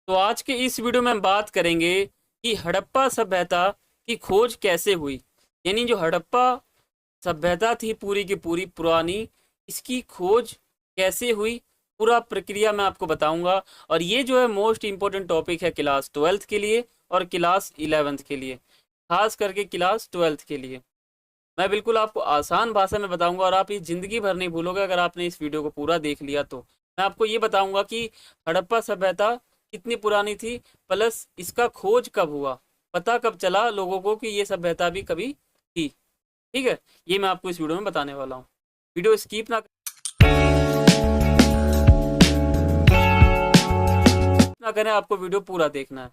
तो आज के इस वीडियो में हम बात करेंगे कि हड़प्पा सभ्यता की खोज कैसे हुई। यानी जो हड़प्पा सभ्यता थी पूरी की पूरी पुरानी, इसकी खोज कैसे हुई, पूरा प्रक्रिया मैं आपको बताऊंगा। और ये जो है मोस्ट इम्पोर्टेंट टॉपिक है क्लास 12th के लिए और क्लास 11th के लिए, खास करके क्लास 12th के लिए। मैं बिल्कुल आपको आसान भाषा में बताऊंगा और आप ये ज़िंदगी भर नहीं भूलोगे अगर आपने इस वीडियो को पूरा देख लिया तो। मैं आपको ये बताऊंगा कि हड़प्पा सभ्यता कितनी पुरानी थी, प्लस इसका खोज कब हुआ, पता कब चला लोगों को कि ये सभ्यता भी कभी थी। ठीक है, ये मैं आपको इस वीडियो में बताने वाला हूँ। वीडियो स्किप ना करें, आपको वीडियो पूरा देखना है।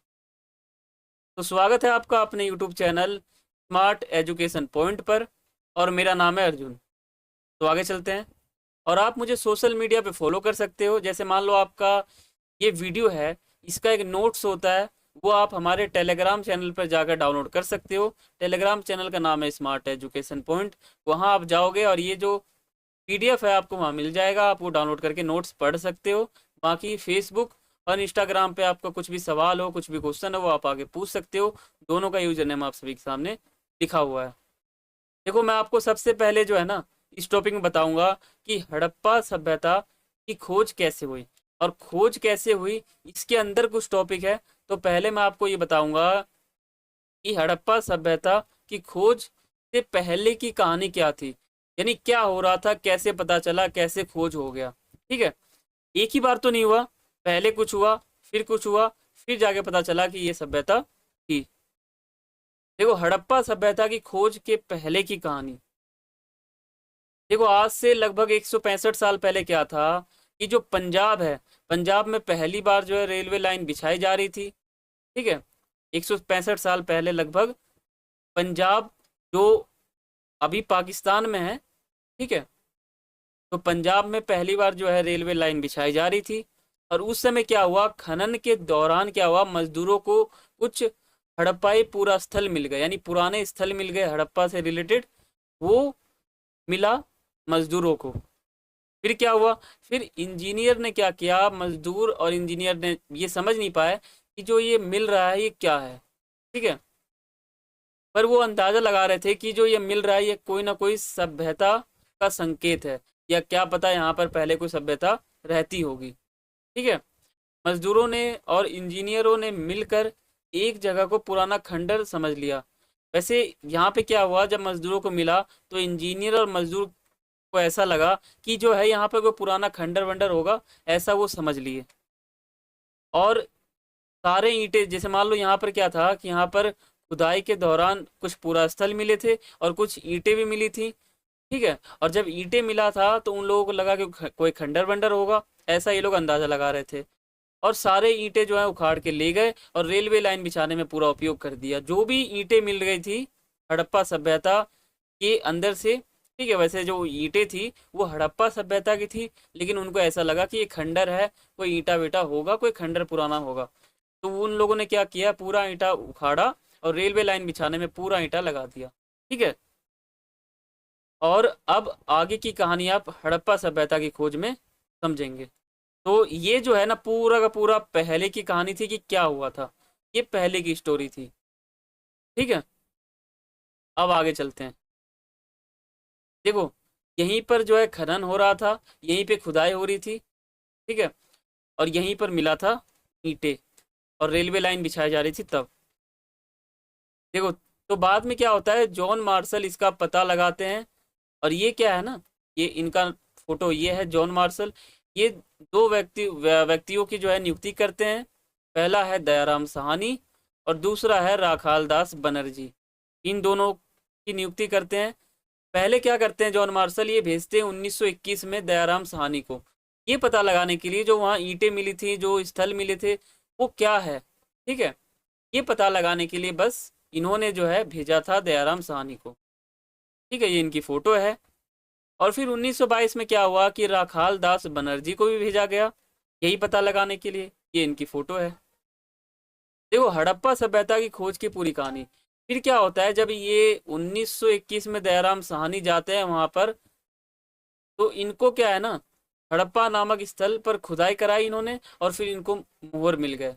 तो स्वागत है आपका अपने YouTube channel smart education point पर, और मेरा नाम है अर्जुन। तो आगे चलते हैं। और आप मुझे सोशल मीडिया पे फॉलो कर सकते हो। जैसे मान लो आपका ये वीडियो है, इसका एक नोट्स होता है, वो आप हमारे टेलीग्राम चैनल पर जाकर डाउनलोड कर सकते हो। टेलीग्राम चैनल का नाम है स्मार्ट एजुकेशन पॉइंट। वहाँ आप जाओगे और ये जो पीडीएफ है आपको वहाँ मिल जाएगा, आप वो डाउनलोड करके नोट्स पढ़ सकते हो। बाकी फेसबुक और इंस्टाग्राम पे आपका कुछ भी सवाल हो, कुछ भी क्वेश्चन हो, वो आप आगे पूछ सकते हो। दोनों का यूजर नेम आप सभी के सामने लिखा हुआ है। देखो, मैं आपको सबसे पहले जो है ना इस टॉपिक में बताऊंगा कि हड़प्पा सभ्यता की खोज कैसे हुई। और खोज कैसे हुई इसके अंदर कुछ टॉपिक है। तो पहले मैं आपको ये बताऊंगा कि हड़प्पा सभ्यता की खोज से पहले की कहानी क्या थी, यानी क्या हो रहा था, कैसे पता चला, कैसे खोज हो गया। ठीक है, एक ही बार तो नहीं हुआ, पहले कुछ हुआ, फिर कुछ हुआ, फिर जाके पता चला कि ये सभ्यता थी। देखो, हड़प्पा सभ्यता की खोज के पहले की कहानी। देखो, आज से लगभग 165 साल पहले क्या था कि जो पंजाब है, पंजाब में पहली बार जो है रेलवे लाइन बिछाई जा रही थी। ठीक है, 165 साल पहले लगभग पंजाब, जो अभी पाकिस्तान में है, ठीक है, तो पंजाब में पहली बार जो है रेलवे लाइन बिछाई जा रही थी। और उस समय क्या हुआ, खनन के दौरान क्या हुआ, मजदूरों को कुछ हड़प्पाई पूरा स्थल मिल गए, यानी पुराने स्थल मिल गए हड़प्पा से रिलेटेड, वो मिला मजदूरों को। फिर क्या हुआ, फिर इंजीनियर ने क्या किया, मजदूर और इंजीनियर ने ये समझ नहीं पाए कि जो ये मिल रहा है ये क्या है। ठीक है, पर वो अंदाजा लगा रहे थे कि जो ये मिल रहा है ये कोई ना कोई सभ्यता का संकेत है, या क्या पता यहाँ पर पहले कोई सभ्यता रहती होगी। ठीक है, मजदूरों ने और इंजीनियरों ने मिलकर एक जगह को पुराना खंडर समझ लिया। वैसे यहाँ पे क्या हुआ, जब मजदूरों को मिला तो इंजीनियर और मजदूर को ऐसा लगा कि जो है यहाँ पर कोई पुराना खंडर वंडर होगा, ऐसा वो समझ लिए। और सारे ईंटें, जैसे मान लो यहाँ पर क्या था कि यहाँ पर खुदाई के दौरान कुछ पूरा स्थल मिले थे और कुछ ईंटें भी मिली थी। ठीक है, और जब ईंटें मिला था तो उन लोगों को लगा कि कोई खंडर वंडर होगा, ऐसा ये लोग अंदाजा लगा रहे थे। और सारे ईंटें जो है उखाड़ के ले गए और रेलवे लाइन बिछाने में पूरा उपयोग कर दिया। जो भी ईंटें मिल गई थी हड़प्पा सभ्यता के अंदर से। ठीक है, वैसे जो ईंटें थी वो हड़प्पा सभ्यता की थी, लेकिन उनको ऐसा लगा कि ये खंडर है, कोई ईंटा वेटा होगा, कोई खंडर पुराना होगा। तो उन लोगों ने क्या किया, पूरा ईंटा उखाड़ा और रेलवे लाइन बिछाने में पूरा ईंटा लगा दिया। ठीक है, और अब आगे की कहानी आप हड़प्पा सभ्यता की खोज में समझेंगे। तो ये जो है ना पूरा का पूरा पहले की कहानी थी कि क्या हुआ था, ये पहले की स्टोरी थी। ठीक है, अब आगे चलते हैं। देखो, यहीं पर जो है खनन हो रहा था, यहीं पे खुदाई हो रही थी। ठीक है, और यहीं पर मिला था ईंटें और रेलवे लाइन बिछाई जा रही थी तब। देखो, तो बाद में क्या होता है, जॉन मार्शल इसका पता लगाते हैं। और ये क्या है ना, ये इनका फोटो ये है जॉन मार्शल। ये दो व्यक्तियों की जो है नियुक्ति करते हैं। पहला है दयाराम साहनी और दूसरा है राखाल दास बनर्जी। इन दोनों की नियुक्ति करते हैं। पहले क्या करते हैं जॉन मार्शल, ये भेजते हैं 1921 में दयाराम साहनी को, ये पता लगाने के लिए जो वहाँ ईंटें मिली थी, जो स्थल मिले थे, वो क्या है। ठीक है, ये पता लगाने के लिए बस इन्होंने जो है भेजा था दयाराम साहनी को। ठीक है, ये इनकी फोटो है। और फिर 1922 में क्या हुआ कि राखाल दास बनर्जी को भी भेजा गया यही पता लगाने के लिए। ये इनकी फोटो है। देखो, हड़प्पा सभ्यता की खोज की पूरी कहानी। फिर क्या होता है, जब ये 1921 में दयाराम साहनी जाते हैं वहां पर, तो इनको क्या है ना, हड़प्पा नामक स्थल पर खुदाई कराई इन्होंने और फिर इनको मोहर मिल गए।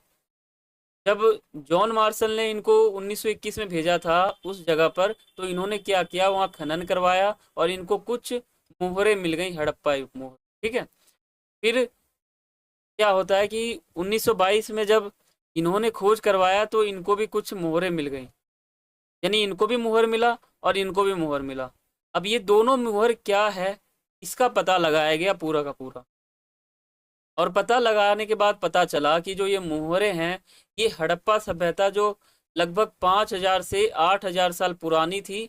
जब जॉन मार्शल ने इनको 1921 में भेजा था उस जगह पर, तो इन्होंने क्या किया, वहाँ खनन करवाया और इनको कुछ मुहरें मिल गई, हड़प्पा मुहर। ठीक है। फिर क्या होता है कि 1922 में जब इन्होंने खोज करवाया तो इनको भी कुछ मुहरें मिल गई, यानी इनको भी मुहर मिला और इनको भी मुहर मिला। अब ये दोनों मुहर क्या है, इसका पता लगाया गया पूरा का पूरा, और पता लगाने के बाद पता चला कि जो ये मुहरें हैं, ये हड़प्पा सभ्यता जो लगभग 5,000 से 8,000 साल पुरानी थी।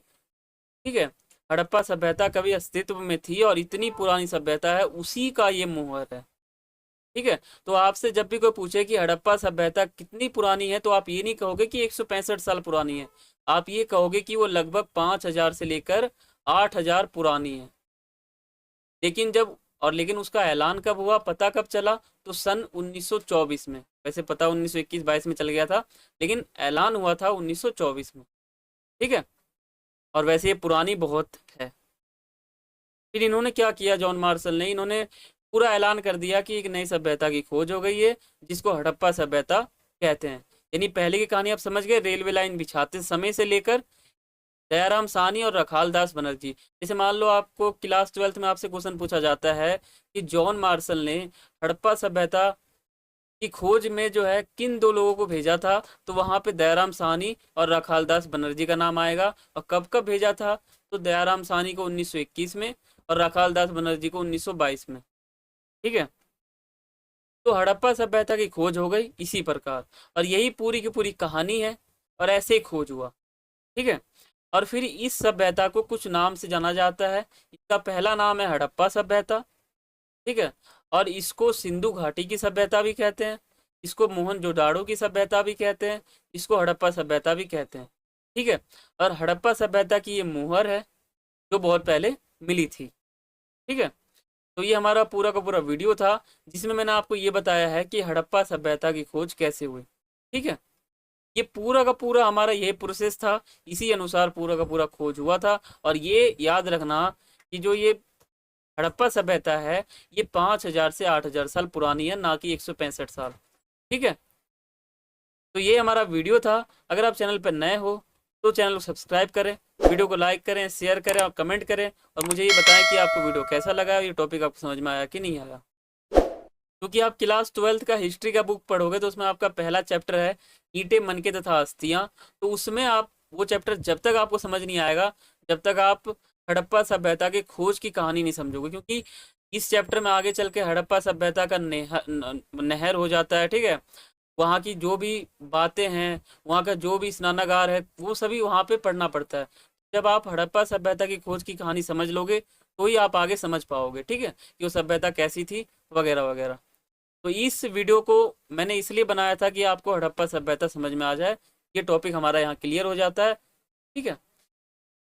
ठीक है। हड़प्पा सभ्यता कभी अस्तित्व में थी और इतनी पुरानी सभ्यता है, उसी का ये मुहर है। ठीक है। तो आपसे जब भी कोई पूछे कि हड़प्पा सभ्यता कितनी पुरानी है, तो आप ये नहीं कहोगे कि 165 साल पुरानी है, आप ये कहोगे कि वो लगभग 5,000 से लेकर 8,000 पुरानी है। लेकिन उसका ऐलान कब हुआ, पता कब चला, तो सन 1924 में। वैसे पता 1921-22 में चल गया था, लेकिन ऐलान हुआ था 1924 में। ठीक है। और वैसे ये पुरानी बहुत है। फिर इन्होंने क्या किया, जॉन मार्शल ने, इन्होंने पूरा ऐलान कर दिया कि एक नई सभ्यता की खोज हो गई है, जिसको हड़प्पा सभ्यता कहते हैं। यानी पहले की कहानी आप समझ गए, रेलवे लाइन बिछाते समय से लेकर दयाराम साहनी और रखाल दास बनर्जी। जैसे मान लो आपको क्लास 12th में आपसे क्वेश्चन पूछा जाता है कि जॉन मार्शल ने हड़प्पा सभ्यता की खोज में जो है किन दो लोगों को भेजा था, तो वहां पे दयाराम साहनी और रखाल दास बनर्जी का नाम आएगा। और कब कब भेजा था, तो दयाराम साहनी को 1921 में और रखाल दास बनर्जी को 1922 में। ठीक है। तो हड़प्पा सभ्यता की खोज हो गई इसी प्रकार, और यही पूरी की पूरी कहानी है, और ऐसे ही खोज हुआ। ठीक है। और फिर इस सभ्यता को कुछ नाम से जाना जाता है। इसका पहला नाम है हड़प्पा सभ्यता। ठीक है। और इसको सिंधु घाटी की सभ्यता भी कहते हैं, इसको मोहनजोदाड़ो की सभ्यता भी कहते हैं, इसको हड़प्पा सभ्यता भी कहते हैं। ठीक है। और हड़प्पा सभ्यता की ये मुहर है जो बहुत पहले मिली थी। ठीक है। तो ये हमारा पूरा का पूरा वीडियो था, जिसमें मैंने आपको ये बताया है कि हड़प्पा सभ्यता की खोज कैसे हुई। ठीक है। ये पूरा का पूरा हमारा ये प्रोसेस था, इसी अनुसार पूरा का पूरा खोज हुआ था। और ये याद रखना कि जो ये हड़प्पा सभ्यता है, ये 5,000 से 8,000 साल पुरानी है, ना कि 165 साल। ठीक है। तो ये हमारा वीडियो था। अगर आप चैनल पर नए हो तो चैनल को सब्सक्राइब करें, वीडियो को लाइक करें, शेयर करें और कमेंट करें, और मुझे ये बताएं कि आपको वीडियो कैसा लगा, ये टॉपिक आपको समझ में आया कि नहीं आया। क्योंकि आप क्लास 12th का हिस्ट्री का बुक पढ़ोगे तो उसमें आपका पहला चैप्टर है ईंटें, मनके तथा अस्थियां। तो उसमें आप वो चैप्टर जब तक आपको समझ नहीं आएगा, जब तक आप हड़प्पा सभ्यता के खोज की कहानी नहीं समझोगे। क्योंकि इस चैप्टर में आगे चल के हड़प्पा सभ्यता का नहर हो जाता है। ठीक है। वहाँ की जो भी बातें हैं, वहाँ का जो भी स्नानागार है, वो सभी वहाँ पे पढ़ना पड़ता है। जब आप हड़प्पा सभ्यता की खोज की कहानी समझ लोगे तो ही आप आगे समझ पाओगे। ठीक है, कि वो सभ्यता कैसी थी वगैरह वगैरह। तो इस वीडियो को मैंने इसलिए बनाया था कि आपको हड़प्पा सभ्यता समझ में आ जाए, ये टॉपिक हमारा यहाँ क्लियर हो जाता है। ठीक है।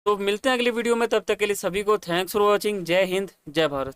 तो मिलते हैं अगली वीडियो में, तब तक के लिए सभी को थैंक्स फॉर वॉचिंग। जय हिंद, जय भारत।